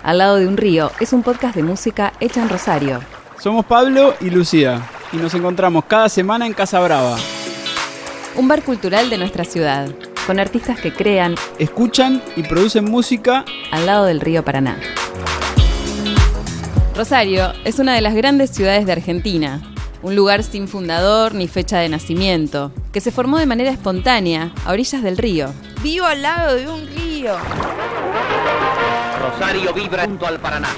Al lado de un río es un podcast de música hecha en Rosario. Somos Pablo y Lucía y nos encontramos cada semana en Casa Brava. Un bar cultural de nuestra ciudad, con artistas que crean, escuchan y producen música al lado del río Paraná. Rosario es una de las grandes ciudades de Argentina. Un lugar sin fundador ni fecha de nacimiento, que se formó de manera espontánea, a orillas del río. Vivo al lado de un río. Rosario vibra junto al Paraná.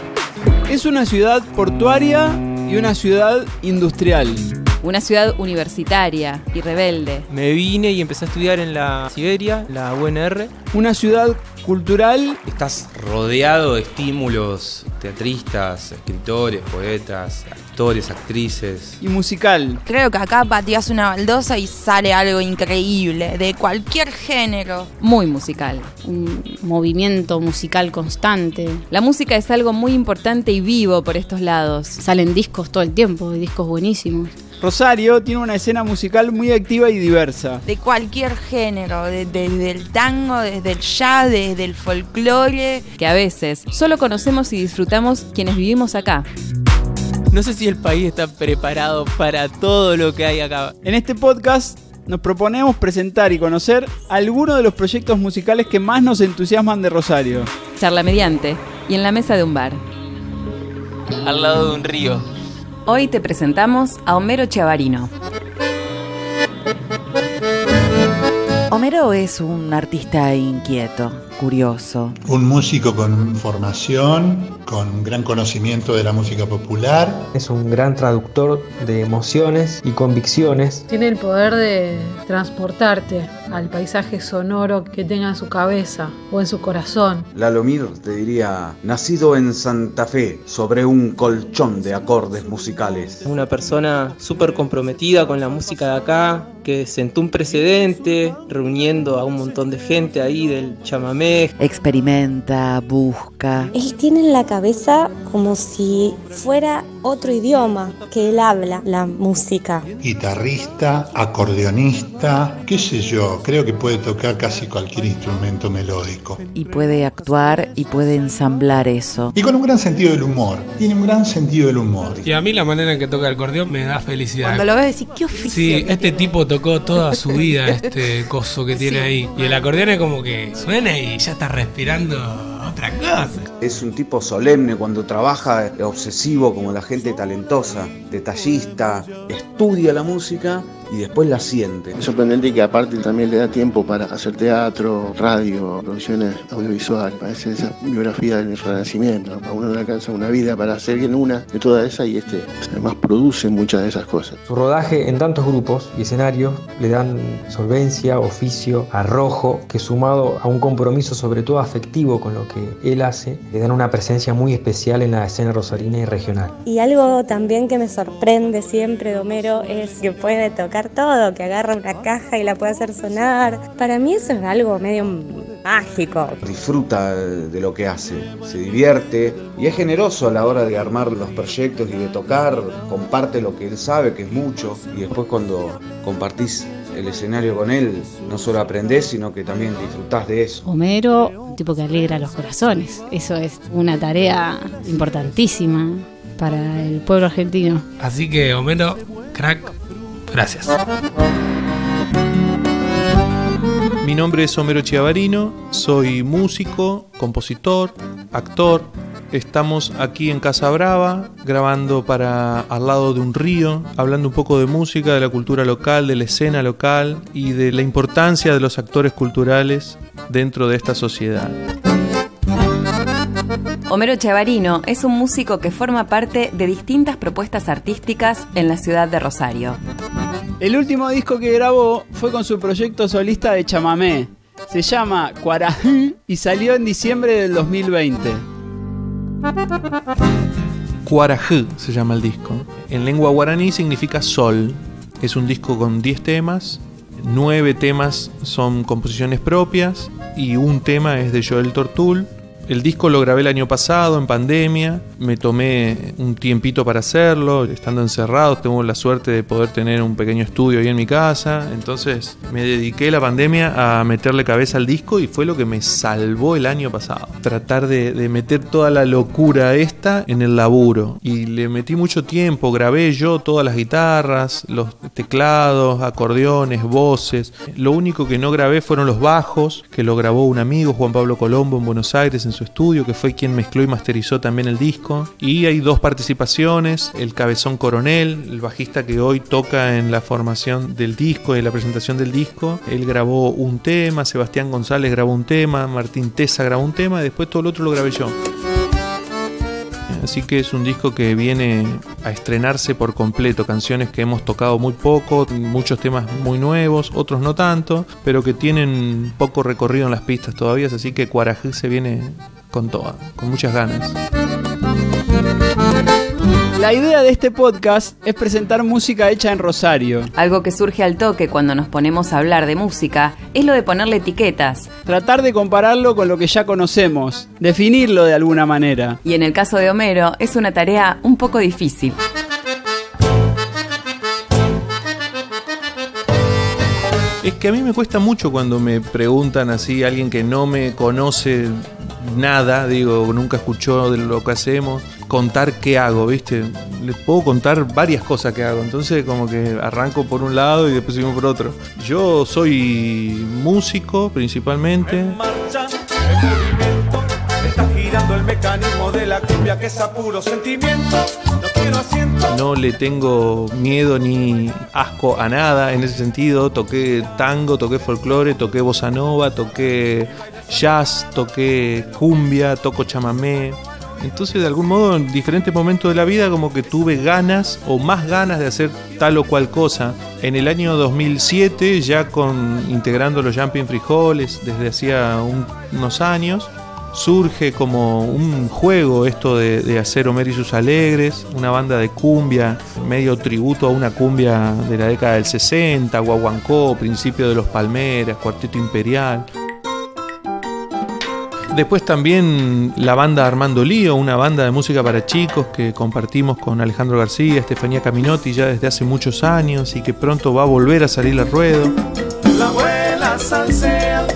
Es una ciudad portuaria y una ciudad industrial. Una ciudad universitaria y rebelde. Me vine y empecé a estudiar en la Siberia, la UNR. Una ciudad cultural. Estás rodeado de estímulos, teatristas, escritores, poetas, actores, actrices. Y musical. Creo que acá pateás una baldosa y sale algo increíble, de cualquier género. Muy musical. Un movimiento musical constante. La música es algo muy importante y vivo por estos lados. Salen discos todo el tiempo, discos buenísimos. Rosario tiene una escena musical muy activa y diversa. De cualquier género, desde el tango, desde el jazz, desde el folclore. Que a veces solo conocemos y disfrutamos quienes vivimos acá. No sé si el país está preparado para todo lo que hay acá. En este podcast nos proponemos presentar y conocer algunos de los proyectos musicales que más nos entusiasman de Rosario. Charla mediante y en la mesa de un bar. Al lado de un río. Hoy te presentamos a Homero Chiavarino. Homero es un artista inquieto, curioso. Un músico con formación, con gran conocimiento de la música popular. Es un gran traductor de emociones y convicciones. Tiene el poder de transportarte al paisaje sonoro que tenga en su cabeza o en su corazón. Lalo Mir, te diría, nacido en Santa Fe, sobre un colchón de acordes musicales. Una persona súper comprometida con la música de acá, que sentó un precedente, reuniendo a un montón de gente ahí del chamamé. Experimenta, busca. Él tiene en la cabeza como si fuera otro idioma que él habla, la música. Guitarrista, acordeonista, qué sé yo, creo que puede tocar casi cualquier instrumento melódico. Y puede actuar y puede ensamblar eso. Y con un gran sentido del humor, tiene un gran sentido del humor. Y a mí la manera en que toca el acordeón me da felicidad. Cuando lo ves decís, ¿qué oficio? Sí, este tipo tocó toda su vida este coso que tiene ahí. Y el acordeón es como que suena y ya está respirando otra cosa. Es un tipo solemne cuando trabaja, obsesivo como la gente talentosa, detallista, estudia la música y después la siente. Es sorprendente que aparte también le da tiempo para hacer teatro, radio, producciones audiovisuales. Parece esa biografía del Renacimiento. A uno no le alcanza una vida para hacer bien una de todas esas y además produce muchas de esas cosas. Su rodaje en tantos grupos y escenarios le dan solvencia, oficio, arrojo, que sumado a un compromiso sobre todo afectivo con lo que él hace, le dan una presencia muy especial en la escena rosarina y regional. Y algo también que me sorprende siempre de Homero es que puede tocar todo, que agarra una caja y la puede hacer sonar. Para mí eso es algo medio mágico. Disfruta de lo que hace, se divierte y es generoso a la hora de armar los proyectos y de tocar, comparte lo que él sabe, que es mucho, y después cuando compartís el escenario con él, no solo aprendés, sino que también disfrutás de eso. Homero, un tipo que alegra los corazones. Eso es una tarea importantísima para el pueblo argentino. Así que Homero, crack, gracias. Mi nombre es Homero Chiavarino, soy músico, compositor, actor. Estamos aquí en Casa Brava, grabando para Al lado de un río, hablando un poco de música, de la cultura local, de la escena local y de la importancia de los actores culturales dentro de esta sociedad. Homero Chiavarino es un músico que forma parte de distintas propuestas artísticas en la ciudad de Rosario. El último disco que grabó fue con su proyecto solista de chamamé. Se llama Cuarajú y salió en diciembre del 2020. Cuarajú se llama el disco. En lengua guaraní significa sol. Es un disco con 10 temas. 9 temas son composiciones propias y un tema es de Joel Tortul. El disco lo grabé el año pasado en pandemia, me tomé un tiempito para hacerlo, estando encerrados, tengo la suerte de poder tener un pequeño estudio ahí en mi casa, entonces me dediqué la pandemia a meterle cabeza al disco y fue lo que me salvó el año pasado. Tratar de meter toda la locura esta en el laburo y le metí mucho tiempo, grabé yo todas las guitarras, los teclados, acordeones, voces. Lo único que no grabé fueron los bajos, que lo grabó un amigo, Juan Pablo Colombo, en Buenos Aires, en su estudio, que fue quien mezcló y masterizó también el disco. Y hay 2 participaciones, el Cabezón Coronel, el bajista que hoy toca en la formación del disco y en la presentación del disco. Él grabó un tema, Sebastián González grabó un tema, Martín Tesa grabó un tema y después todo lo otro lo grabé yo. Así que es un disco que viene a estrenarse por completo, canciones que hemos tocado muy poco, muchos temas muy nuevos, otros no tanto, pero que tienen poco recorrido en las pistas todavía, así que Cuarají se viene con toda, con muchas ganas. La idea de este podcast es presentar música hecha en Rosario. Algo que surge al toque cuando nos ponemos a hablar de música es lo de ponerle etiquetas. Tratar de compararlo con lo que ya conocemos, definirlo de alguna manera. Y en el caso de Homero es una tarea un poco difícil. Es que a mí me cuesta mucho cuando me preguntan así, alguien que no me conoce nada, digo, nunca escuchó de lo que hacemos, contar qué hago, ¿viste? Les puedo contar varias cosas que hago, entonces como que arranco por un lado y después seguimos por otro. Yo soy músico principalmente. Está girando el mecanismo de la cumbia que es a puro sentimiento. No quiero asiento. No le tengo miedo ni asco a nada en ese sentido. Toqué tango, toqué folclore, toqué bossa nova, toqué jazz, toqué cumbia, toco chamamé. Entonces de algún modo en diferentes momentos de la vida como que tuve ganas o más ganas de hacer tal o cual cosa. En el año 2007 ya integrando los Jumping Frijoles desde hacía unos años, surge como un juego esto de hacer Homero y sus Alegres, una banda de cumbia, medio tributo a una cumbia de la década del 60, Guaguancó, principio de los Palmeras, Cuarteto Imperial. Después también la banda Armando Lío, una banda de música para chicos que compartimos con Alejandro García, Estefanía Caminotti ya desde hace muchos años y que pronto va a volver a salir al ruedo. La abuela salsea.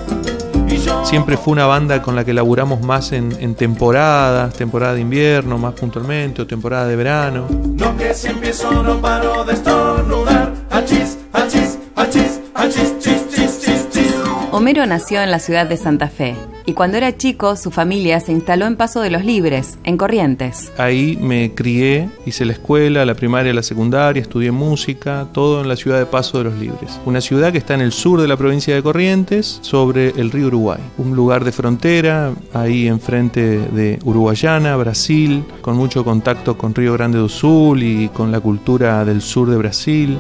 Siempre fue una banda con la que laburamos más en temporadas, temporada de invierno más puntualmente o temporada de verano. No que si empiezo no paro de estornudar. Achis, achis, achis, achis, chis, chis, chis, chis. Homero nació en la ciudad de Santa Fe y cuando era chico su familia se instaló en Paso de los Libres, en Corrientes. Ahí me crié, hice la escuela, la primaria, la secundaria, estudié música, todo en la ciudad de Paso de los Libres. Una ciudad que está en el sur de la provincia de Corrientes, sobre el río Uruguay. Un lugar de frontera, ahí enfrente de Uruguayana, Brasil, con mucho contacto con Río Grande do Sul y con la cultura del sur de Brasil.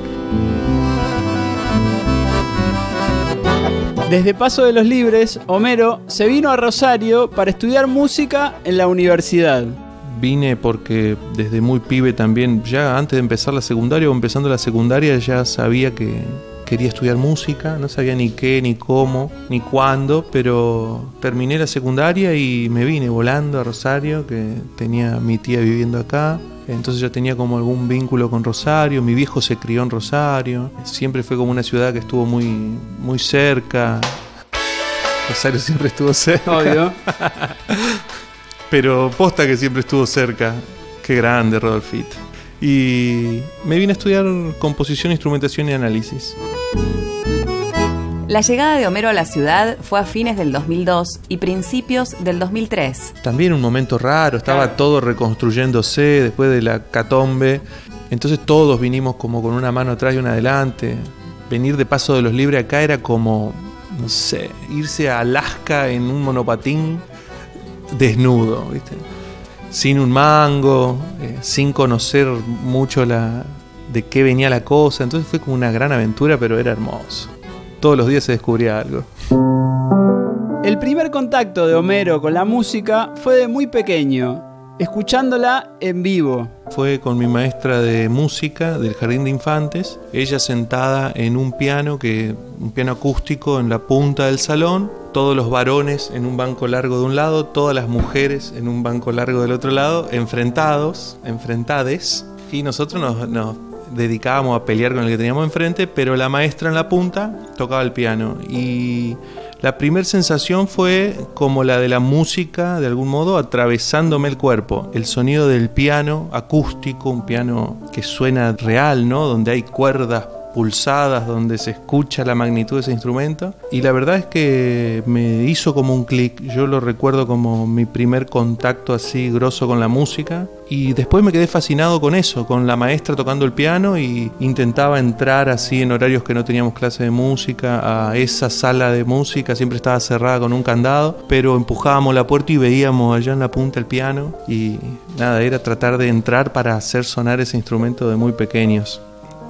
Desde Paso de los Libres, Homero se vino a Rosario para estudiar música en la universidad. Vine porque desde muy pibe también, ya antes de empezar la secundaria o empezando la secundaria, ya sabía que quería estudiar música. No sabía ni qué, ni cómo, ni cuándo, pero terminé la secundaria y me vine volando a Rosario, que tenía mi tía viviendo acá. Entonces ya tenía como algún vínculo con Rosario, mi viejo se crió en Rosario, siempre fue como una ciudad que estuvo muy, muy cerca. Rosario siempre estuvo cerca. Obvio. Pero posta que siempre estuvo cerca. Qué grande, Rodolfito. Y me vine a estudiar composición, instrumentación y análisis. La llegada de Homero a la ciudad fue a fines del 2002 y principios del 2003. También un momento raro, estaba todo reconstruyéndose después de la catombe. Entonces todos vinimos como con una mano atrás y una adelante. Venir de Paso de los Libres acá era como, no sé, irse a Alaska en un monopatín desnudo, ¿viste? Sin un mango, sin conocer mucho de qué venía la cosa. Entonces fue como una gran aventura, pero era hermoso. Todos los días se descubría algo. El primer contacto de Homero con la música fue de muy pequeño. escuchándola en vivo. Fue con mi maestra de música del Jardín de Infantes, ella sentada en un piano acústico en la punta del salón, todos los varones en un banco largo de un lado, todas las mujeres en un banco largo del otro lado, enfrentades, y nosotros nos dedicábamos a pelear con el que teníamos enfrente, pero la maestra en la punta tocaba el piano, y la primera sensación fue como la de la música, de algún modo, atravesándome el cuerpo. El sonido del piano acústico, un piano que suena real, ¿no? Donde hay cuerdas pulsadas, donde se escucha la magnitud de ese instrumento. Y la verdad es que me hizo como un clic. Yo lo recuerdo como mi primer contacto así grosso con la música. Y después me quedé fascinado con eso, con la maestra tocando el piano, y intentaba entrar así en horarios que no teníamos clase de música a esa sala de música, siempre estaba cerrada con un candado, pero empujábamos la puerta y veíamos allá en la punta el piano, y nada, era tratar de entrar para hacer sonar ese instrumento de muy pequeños.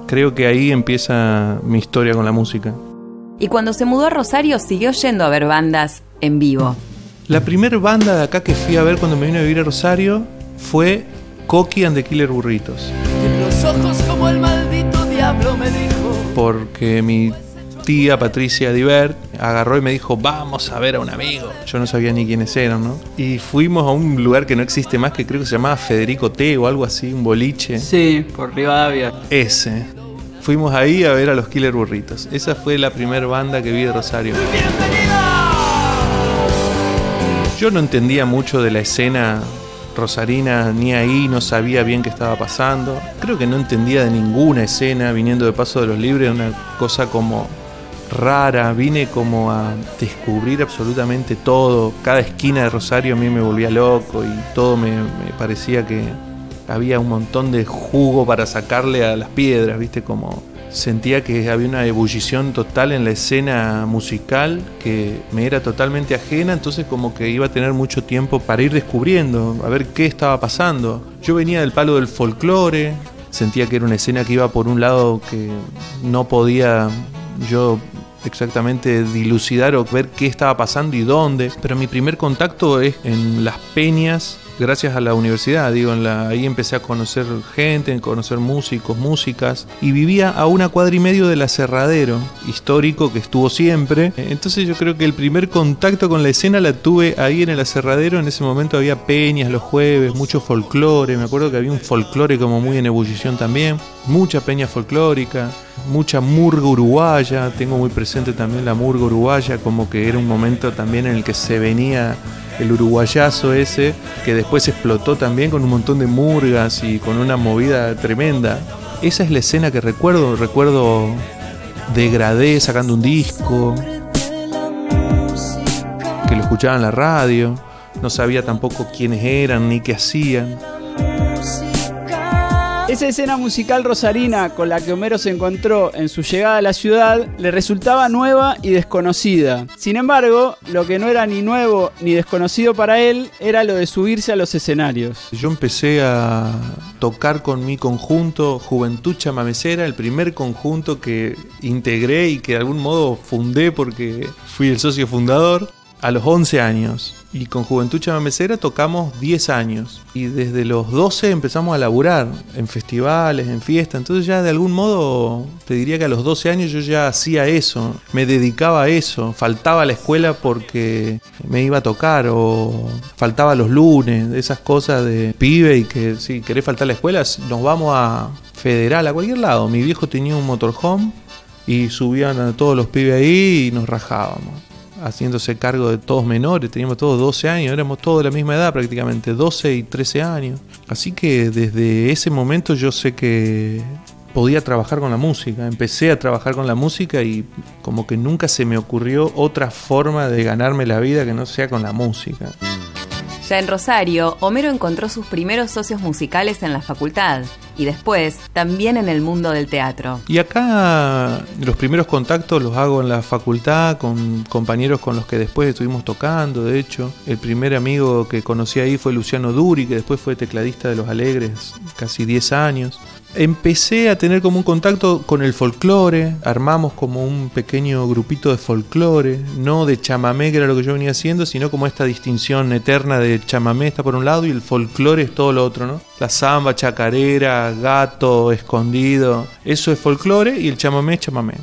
Creo que ahí empieza mi historia con la música. Y cuando se mudó a Rosario siguió yendo a ver bandas en vivo. La primer banda de acá que fui a ver cuando me vine a vivir a Rosario fue Coqui and the Killer Burritos. En los ojos como el maldito diablo me dijo. Porque mi tía Patricia Divert agarró y me dijo, vamos a ver a un amigo. Yo no sabía ni quiénes eran, ¿no? Y fuimos a un lugar que no existe más, que creo que se llamaba Federico T o algo así, un boliche. Sí, por Rivadavia. Ese. Fuimos ahí a ver a los Killer Burritos. Esa fue la primera banda que vi de Rosario. Yo no entendía mucho de la escena rosarina, ni ahí, no sabía bien qué estaba pasando. Creo que no entendía de ninguna escena viniendo de Paso de los Libres, una cosa como rara. Vine como a descubrir absolutamente todo. Cada esquina de Rosario a mí me volvía loco y todo me parecía que había un montón de jugo para sacarle a las piedras, ¿viste? Como sentía que había una ebullición total en la escena musical que me era totalmente ajena, entonces como que iba a tener mucho tiempo para ir descubriendo, a ver qué estaba pasando. Yo venía del palo del folclore, sentía que era una escena que iba por un lado que no podía yo exactamente dilucidar o ver qué estaba pasando y dónde, pero mi primer contacto es en las peñas, gracias a la universidad, ahí empecé a conocer gente, a conocer músicos, músicas, y vivía a 1,5 cuadras del Aserradero histórico que estuvo siempre. Entonces yo creo que el primer contacto con la escena la tuve ahí en el Aserradero. En ese momento había peñas los jueves, mucho folclore, me acuerdo que había un folclore como muy en ebullición también, mucha peña folclórica, mucha murga uruguaya, tengo muy presente también la murga uruguaya, como que era un momento también en el que se venía el uruguayazo ese, que después explotó también con un montón de murgas y con una movida tremenda. Esa es la escena que recuerdo Degradé sacando un disco, que lo escuchaba en la radio, no sabía tampoco quiénes eran ni qué hacían. Esa escena musical rosarina con la que Homero se encontró en su llegada a la ciudad le resultaba nueva y desconocida. Sin embargo, lo que no era ni nuevo ni desconocido para él era lo de subirse a los escenarios. Yo empecé a tocar con mi conjunto Juventud Chamamecera, el primer conjunto que integré y que de algún modo fundé porque fui el socio fundador, a los 11 años. Y con Juventud Chamamecera tocamos 10 años. Y desde los 12 empezamos a laburar en festivales, en fiestas. Entonces ya de algún modo te diría que a los 12 años yo ya hacía eso. Me dedicaba a eso. Faltaba a la escuela porque me iba a tocar. O faltaba los lunes. Esas cosas de pibe y que si querés faltar a la escuela nos vamos a Federal, a cualquier lado. Mi viejo tenía un motorhome y subían a todos los pibes ahí y nos rajábamos, haciéndose cargo de todos menores, teníamos todos 12 años, éramos todos de la misma edad prácticamente, 12 y 13 años. Así que desde ese momento yo sé que podía trabajar con la música, empecé a trabajar con la música y como que nunca se me ocurrió otra forma de ganarme la vida que no sea con la música. Ya en Rosario, Homero encontró sus primeros socios musicales en la facultad y después también en el mundo del teatro. Y acá los primeros contactos los hago en la facultad con compañeros con los que después estuvimos tocando. De hecho, el primer amigo que conocí ahí fue Luciano Duri, que después fue tecladista de Los Alegres casi 10 años. empecé a tener como un contacto con el folclore, armamos como un pequeño grupito de folclore, no de chamamé, que era lo que yo venía haciendo, sino como esta distinción eterna de chamamé está por un lado y el folclore es todo lo otro, ¿no? La samba, chacarera, gato, escondido, eso es folclore y el chamamé es chamamé.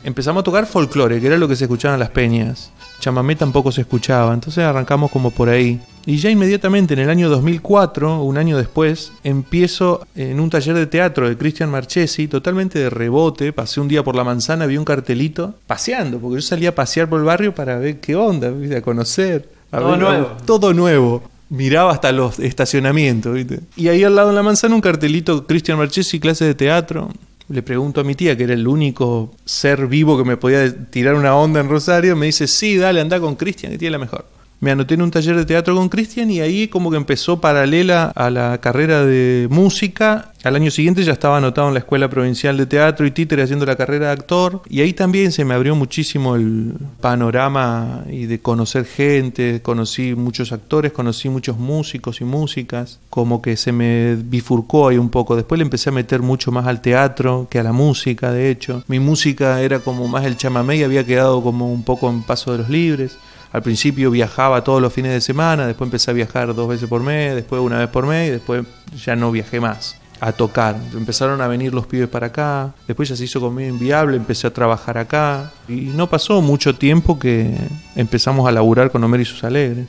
Empezamos a tocar folclore, que era lo que se escuchaba en las peñas. Chamamé tampoco se escuchaba, entonces arrancamos como por ahí. Y ya inmediatamente en el año 2004, un año después, empiezo en un taller de teatro de Cristian Marchesi, totalmente de rebote. Pasé un día por la manzana, vi un cartelito, paseando, porque yo salía a pasear por el barrio para ver qué onda, ¿viste? A conocer. Todo nuevo. Todo nuevo. Miraba hasta los estacionamientos, ¿viste? Y ahí al lado en la manzana un cartelito, Cristian Marchesi, clase de teatro. Le pregunto a mi tía, que era el único ser vivo que me podía tirar una onda en Rosario, me dice, sí, dale, anda con Cristian, que tiene la mejor. Me anoté en un taller de teatro con Cristian y ahí como que empezó paralela a la carrera de música. Al año siguiente ya estaba anotado en la Escuela Provincial de Teatro y Títere haciendo la carrera de actor. Y ahí también se me abrió muchísimo el panorama y de conocer gente. Conocí muchos actores, conocí muchos músicos y músicas. Como que se me bifurcó ahí un poco. Después le empecé a meter mucho más al teatro que a la música, de hecho. Mi música era como más el chamamé y había quedado como un poco en Paso de los Libres. Al principio viajaba todos los fines de semana, después empecé a viajar 2 veces por mes, después una vez por mes y después ya no viajé más a tocar. Empezaron a venir los pibes para acá, después ya se hizo conmigo inviable, empecé a trabajar acá y no pasó mucho tiempo que empezamos a laburar con Homero y sus Alegres.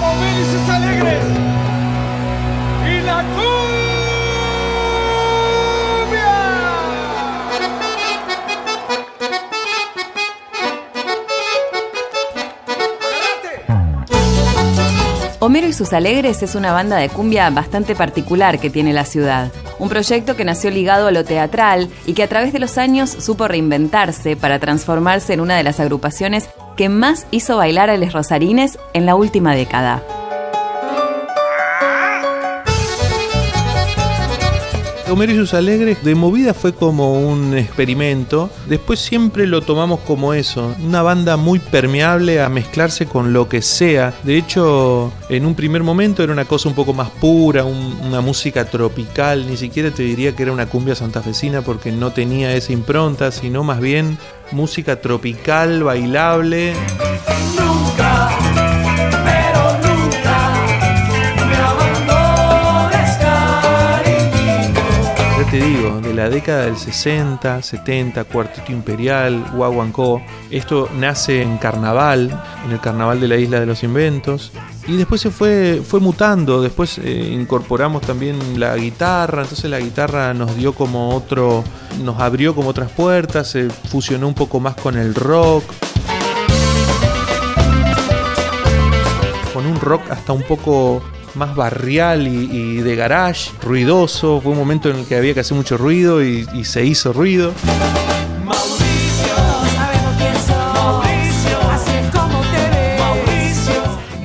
Homero y sus Alegres y la cumbia. Homero y sus Alegres es una banda de cumbia bastante particular que tiene la ciudad. Un proyecto que nació ligado a lo teatral y que a través de los años supo reinventarse para transformarse en una de las agrupaciones que más hizo bailar a los rosarines en la última década. Homero y sus Alegres de movida fue como un experimento. Después siempre lo tomamos como eso, una banda muy permeable a mezclarse con lo que sea. De hecho, en un primer momento era una cosa un poco más pura, una música tropical. Ni siquiera te diría que era una cumbia santafesina porque no tenía esa impronta, sino más bien música tropical, bailable. Nunca, pero nunca me abandones, cariñito. Ya te digo, de la década del 60, 70, Cuarteto Imperial, Guaguancó. Esto nace en Carnaval, en el Carnaval de la Isla de los Inventos. Y después se fue mutando, después incorporamos también la guitarra, entonces la guitarra nos dio como otro, nos abrió como otras puertas, se fusionó un poco más con el rock. Con un rock hasta un poco más barrial y de garage, ruidoso. Fue un momento en el que había que hacer mucho ruido y se hizo ruido.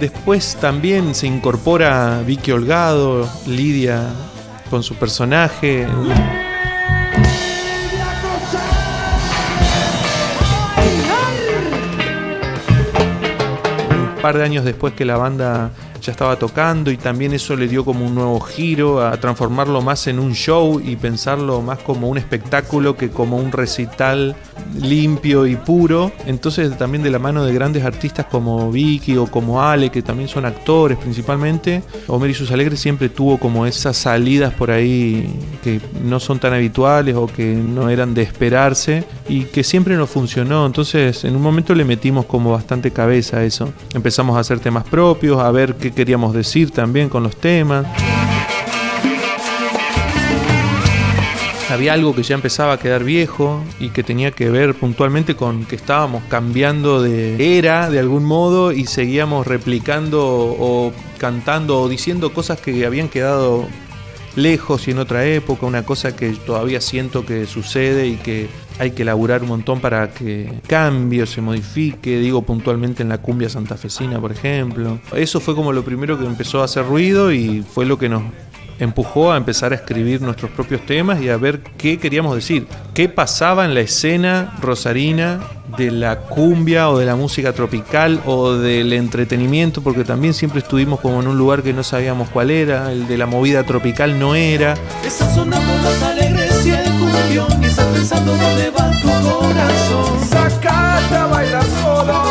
Después también se incorpora Vicky Holgado, Lidia con su personaje. Un par de años después que la banda ya estaba tocando y también eso le dio como un nuevo giro a transformarlo más en un show y pensarlo más como un espectáculo que como un recital limpio y puro. Entonces también de la mano de grandes artistas como Vicky o como Ale, que también son actores principalmente, Homero y sus Alegres siempre tuvo como esas salidas por ahí que no son tan habituales o que no eran de esperarse y que siempre nos funcionó. Entonces en un momento le metimos como bastante cabeza a eso. Empezamos a hacer temas propios, a ver qué queríamos decir también con los temas. Había algo que ya empezaba a quedar viejo y que tenía que ver puntualmente con que estábamos cambiando de era de algún modo y seguíamos replicando o cantando o diciendo cosas que habían quedado lejos y en otra época, una cosa que todavía siento que sucede y que hay que laburar un montón para que cambie o se modifique, digo puntualmente en la cumbia santafesina, por ejemplo. Eso fue como lo primero que empezó a hacer ruido y fue lo que nos empujó a empezar a escribir nuestros propios temas y a ver qué queríamos decir, qué pasaba en la escena rosarina de la cumbia o de la música tropical o del entretenimiento, porque también siempre estuvimos como en un lugar que no sabíamos cuál era, el de la movida tropical no era. Estás sonando los alegres y el cumbión y estás pensando dónde va tu corazón. Sacate a bailar solo,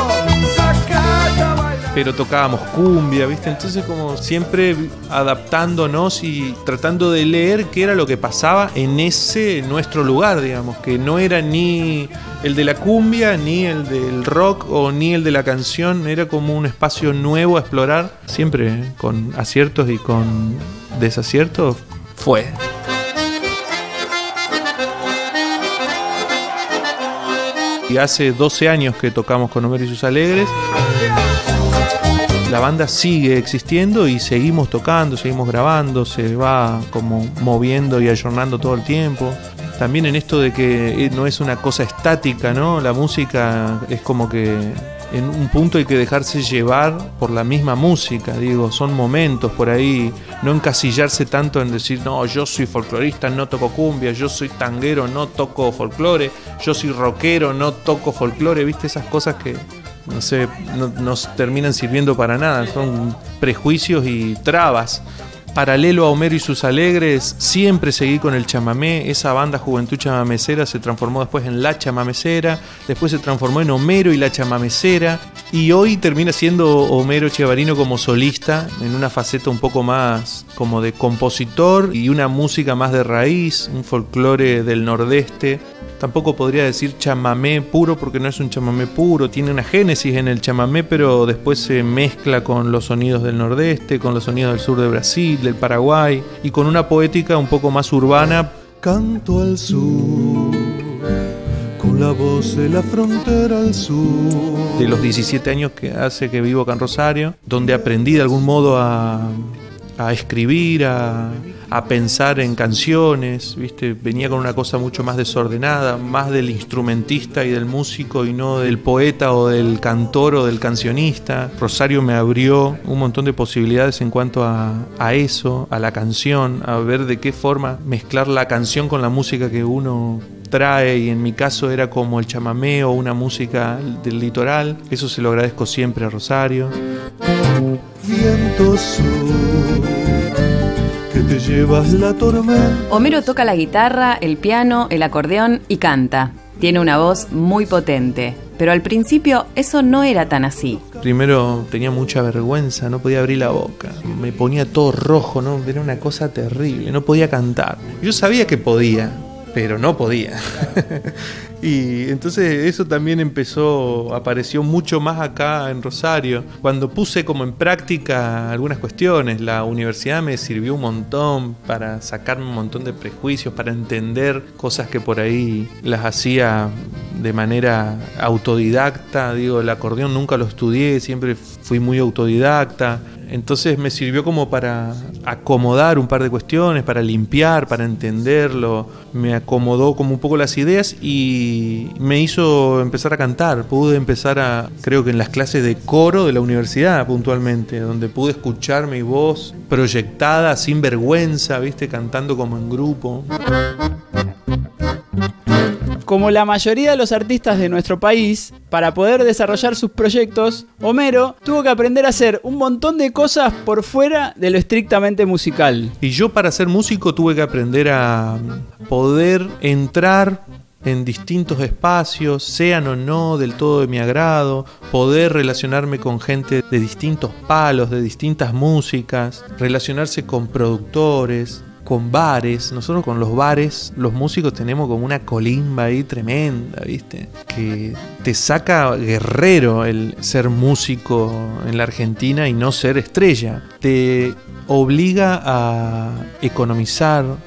sacate a bailar. Pero tocábamos cumbia, ¿viste? Entonces como siempre adaptándonos y tratando de leer qué era lo que pasaba en ese nuestro lugar, digamos, que no era ni el de la cumbia, ni el del rock o ni el de la canción, era como un espacio nuevo a explorar, siempre con aciertos y con desaciertos, fue. Y hace 12 años que tocamos con Homero y sus Alegres. La banda sigue existiendo y seguimos tocando, seguimos grabando, se va como moviendo y ayornando todo el tiempo. También en esto de que no es una cosa estática, ¿no? La música es como que en un punto hay que dejarse llevar por la misma música, digo, son momentos por ahí, no encasillarse tanto en decir, no, yo soy folclorista, no toco cumbia, yo soy tanguero, no toco folclore, yo soy rockero, no toco folclore, ¿viste? Esas cosas que no sé, no nos terminan sirviendo para nada, son prejuicios y trabas. Paralelo a Homero y sus Alegres, siempre seguí con el chamamé. Esa banda Juventud Chamamecera se transformó después en La Chamamecera, después se transformó en Homero y La Chamamecera, y hoy termina siendo Homero Chiavarino como solista, en una faceta un poco más como de compositor y una música más de raíz, un folclore del nordeste. Tampoco podría decir chamamé puro porque no es un chamamé puro, tiene una génesis en el chamamé, pero después se mezcla con los sonidos del nordeste, con los sonidos del sur de Brasil, del Paraguay, y con una poética un poco más urbana. Canto al sur, con la voz de la frontera al sur. De los 17 años que hace que vivo acá en Rosario, donde aprendí de algún modo a escribir, a pensar en canciones, ¿viste? Venía con una cosa mucho más desordenada, más del instrumentista y del músico y no del poeta o del cantor o del cancionista. Rosario me abrió un montón de posibilidades en cuanto a eso, a la canción, a ver de qué forma mezclar la canción con la música que uno trae, y en mi caso era como el chamamé o una música del litoral. Eso se lo agradezco siempre a Rosario. Viento sur, que te llevas la tormenta. Homero toca la guitarra, el piano, el acordeón y canta. Tiene una voz muy potente, pero al principio eso no era tan así. Primero tenía mucha vergüenza, no podía abrir la boca, me ponía todo rojo, ¿no? Era una cosa terrible, no podía cantar. Yo sabía que podía, pero no podía. Y entonces eso también apareció mucho más acá en Rosario. Cuando puse como en práctica algunas cuestiones, la universidad me sirvió un montón para sacarme un montón de prejuicios, para entender cosas que por ahí las hacía de manera autodidacta. Digo, el acordeón nunca lo estudié, siempre fui muy autodidacta. Entonces me sirvió como para acomodar un par de cuestiones, para limpiar, para entenderlo. Me acomodó como un poco las ideas y me hizo empezar a cantar. Pude empezar creo que en las clases de coro de la universidad puntualmente, donde pude escuchar mi voz proyectada, sin vergüenza, ¿viste? Cantando como en grupo. Como la mayoría de los artistas de nuestro país, para poder desarrollar sus proyectos, Homero tuvo que aprender a hacer un montón de cosas por fuera de lo estrictamente musical. Y yo, para ser músico, tuve que aprender a poder entrar en distintos espacios, sean o no del todo de mi agrado, poder relacionarme con gente de distintos palos, de distintas músicas, relacionarse con productores, con bares. Nosotros con los bares, los músicos tenemos como una colimba ahí tremenda, ¿viste? Que te saca guerrero el ser músico en la Argentina y no ser estrella. Te obliga a economizar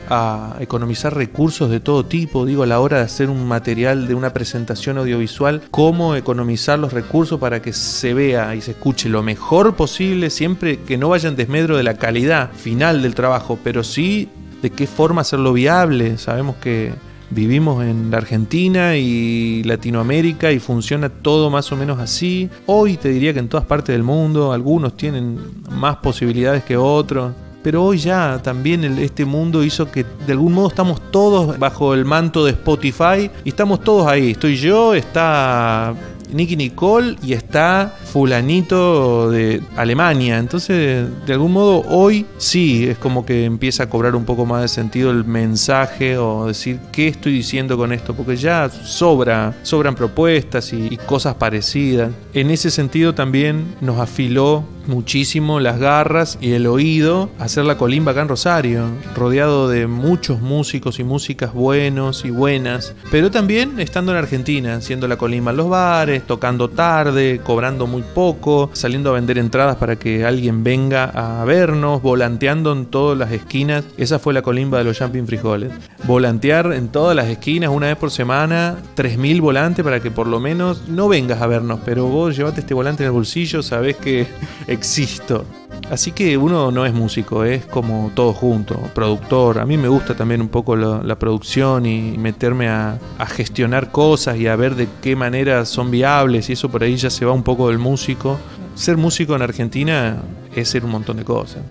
recursos de todo tipo, digo, a la hora de hacer un material de una presentación audiovisual, cómo economizar los recursos para que se vea y se escuche lo mejor posible, siempre que no vaya en desmedro de la calidad final del trabajo, pero sí de qué forma hacerlo viable. Sabemos que vivimos en la Argentina y Latinoamérica y funciona todo más o menos así. Hoy te diría que en todas partes del mundo, algunos tienen más posibilidades que otros. pero hoy ya también este mundo hizo que de algún modo estamos todos bajo el manto de Spotify y estamos todos ahí. Estoy yo, está Nicky Nicole y está fulanito de Alemania. Entonces, de algún modo, hoy sí es como que empieza a cobrar un poco más de sentido el mensaje o decir qué estoy diciendo con esto, porque ya sobran propuestas y cosas parecidas. En ese sentido también nos afiló muchísimo las garras y el oído hacer la colimba acá en Rosario, rodeado de muchos músicos y músicas buenos y buenas, pero también estando en Argentina, haciendo la colimba en los bares, tocando tarde, cobrando muy poco, saliendo a vender entradas para que alguien venga a vernos, volanteando en todas las esquinas. Esa fue la colimba de los Jumping Frijoles. Volantear en todas las esquinas una vez por semana, 3.000 volantes para que por lo menos no vengas a vernos, pero vos llevate este volante en el bolsillo, sabés que existo. Así que uno no es músico, es como todo junto, productor. A mí me gusta también un poco la producción y meterme a gestionar cosas y a ver de qué manera son viables, y eso por ahí ya se va un poco del músico. Ser músico en Argentina es ser un montón de cosas.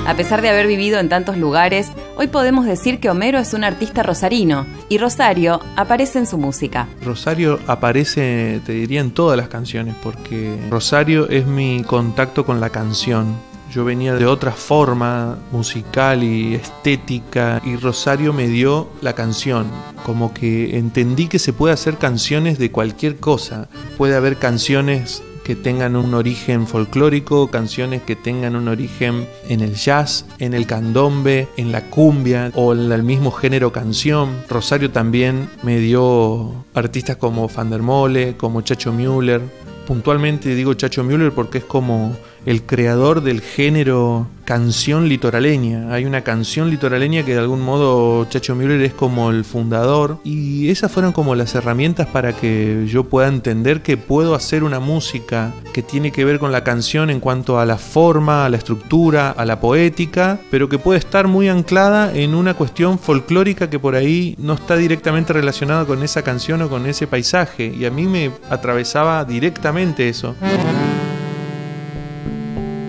A pesar de haber vivido en tantos lugares, hoy podemos decir que Homero es un artista rosarino y Rosario aparece en su música. Rosario aparece, te diría, en todas las canciones, porque Rosario es mi contacto con la canción. Yo venía de otra forma musical y estética y Rosario me dio la canción. Como que entendí que se puede hacer canciones de cualquier cosa. Puede haber canciones que tengan un origen folclórico, canciones que tengan un origen en el jazz, en el candombe, en la cumbia o en el mismo género canción. Rosario también me dio artistas como Van der Mole, como Chacho Müller. Puntualmente digo Chacho Müller porque es como el creador del género canción litoraleña. Hay una canción litoraleña que de algún modo Chacho Müller es como el fundador, y esas fueron como las herramientas para que yo pueda entender que puedo hacer una música que tiene que ver con la canción en cuanto a la forma, a la estructura, a la poética, pero que puede estar muy anclada en una cuestión folclórica que por ahí no está directamente relacionada con esa canción o con ese paisaje, y a mí me atravesaba directamente eso.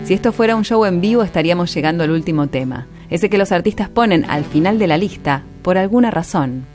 Si esto fuera un show en vivo, estaríamos llegando al último tema, ese que los artistas ponen al final de la lista por alguna razón.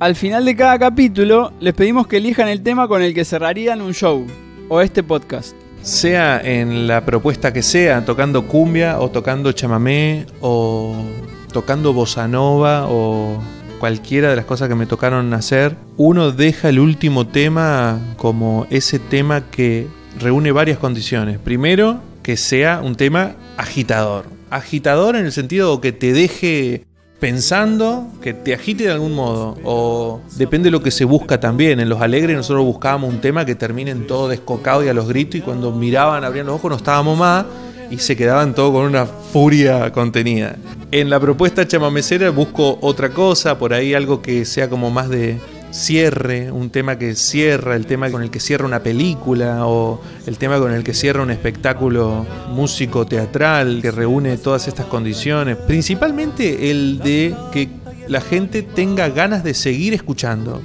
Al final de cada capítulo, les pedimos que elijan el tema con el que cerrarían un show o este podcast. Sea en la propuesta que sea, tocando cumbia o tocando chamamé o tocando bossa nova o cualquiera de las cosas que me tocaron hacer, uno deja el último tema como ese tema que reúne varias condiciones. Primero, que sea un tema agitador. Agitador en el sentido que te deje pensando, que te agite de algún modo. O depende de lo que se busca también. En Los Alegres nosotros buscábamos un tema que termine en todo descocado y a los gritos, y cuando miraban, abrían los ojos, no estábamos más y se quedaban todo con una furia contenida. En la propuesta chamamecera busco otra cosa, por ahí algo que sea como más de cierre, un tema que cierra, el tema con el que cierra una película o el tema con el que cierra un espectáculo músico teatral que reúne todas estas condiciones, principalmente el de que la gente tenga ganas de seguir escuchando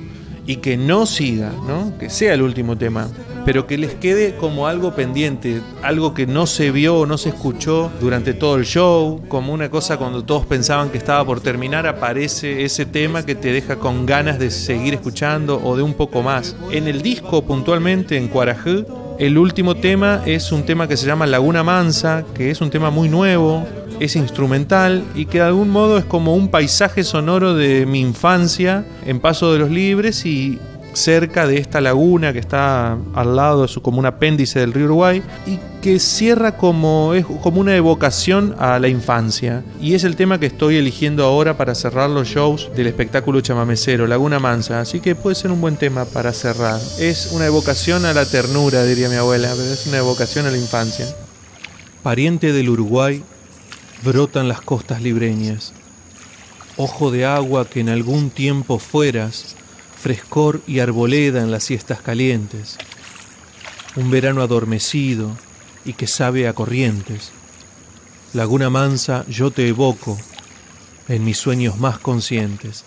y que no siga, ¿no? Que sea el último tema, pero que les quede como algo pendiente, algo que no se vio o no se escuchó durante todo el show, como una cosa cuando todos pensaban que estaba por terminar, aparece ese tema que te deja con ganas de seguir escuchando o de un poco más. En el disco, puntualmente, en Cuarajú, el último tema es un tema que se llama Laguna Mansa, que es un tema muy nuevo, es instrumental y que de algún modo es como un paisaje sonoro de mi infancia en Paso de los Libres y cerca de esta laguna que está al lado, como un apéndice del río Uruguay, y que cierra es como una evocación a la infancia, y es el tema que estoy eligiendo ahora para cerrar los shows del espectáculo chamamecero, Laguna Mansa, así que puede ser un buen tema para cerrar. Es una evocación a la ternura, diría mi abuela, pero es una evocación a la infancia. Pariente del Uruguay, brotan las costas libreñas, ojo de agua que en algún tiempo fueras, frescor y arboleda en las siestas calientes, un verano adormecido y que sabe a corrientes. Laguna Mansa, yo te evoco en mis sueños más conscientes.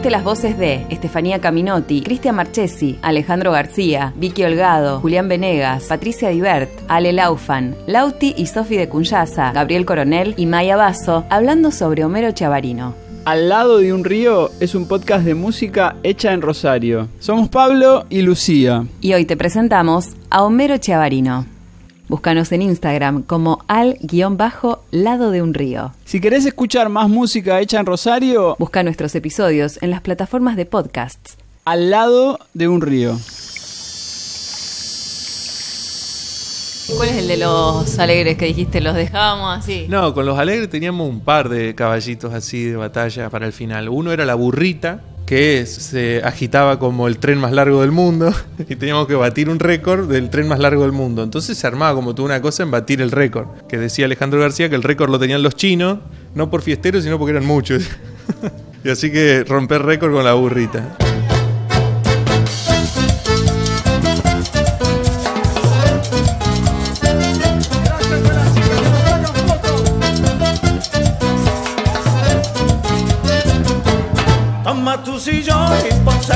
Escuchaste las voces de Estefanía Caminotti, Cristian Marchesi, Alejandro García, Vicky Holgado, Julián Venegas, Patricia Dibert, Ale Laufan, Lauti y Sofi de Cunyaza, Gabriel Coronel y Maya Basso, hablando sobre Homero Chiavarino. Al lado de un río es un podcast de música hecha en Rosario. Somos Pablo y Lucía. Y hoy te presentamos a Homero Chiavarino. Búscanos en Instagram como al_lado de un río. Si querés escuchar más música hecha en Rosario, busca nuestros episodios en las plataformas de podcasts. Al lado de un río. ¿Cuál es el de los alegres que dijiste? ¿Los dejábamos así? No, con los alegres teníamos un par de caballitos así de batalla para el final. Uno era la burrita, que se agitaba como el tren más largo del mundo y teníamos que batir un récord del tren más largo del mundo. Entonces se armaba como toda una cosa en batir el récord, que decía Alejandro García que el récord lo tenían los chinos, no por fiesteros, sino porque eran muchos. Y así que romper récord con la burrita. Toma tu sillón y ponse